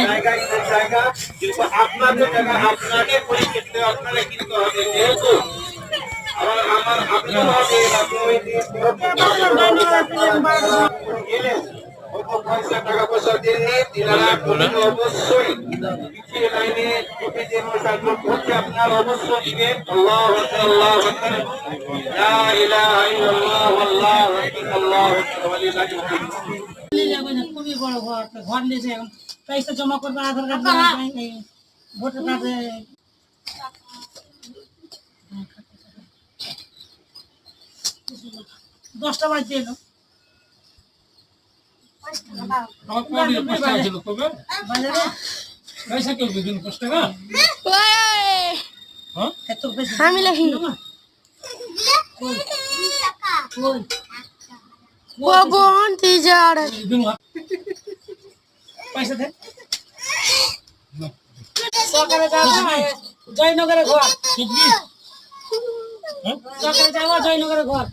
জায়গা ঈদের জায়গা, কিন্তু আপনাদের জায়গা আপনাকে পরিচিত আপনারা কিনতে হবে। যেহেতু আমার আপনার হবে গেলেন পয়সা টাকা পয়সা দেননি, তিনারা অবশ্যই পিছিয়ে লাইনে ঢুকে যে পয়সা যোগ করছে আপনার অবশ্যই দিবেন। আল্লাহু আকবার, আল্লাহু আকবার, লা ইলাহা ইল্লাল্লাহ, আল্লাহু আকবার, আল্লাহু আকবার, ওয়ালিল্লাহিল হামদ। খুবই বড় ঘর, ঘর নিয়েছে, এখন পয়সা জমা করবে, আধার কার্ড, ভোটার কার্ডে। 10টা বাজে এলো। সকালে যাবো জয়নগরের ঘর, সকালে যাবো জয়নগরের ঘর।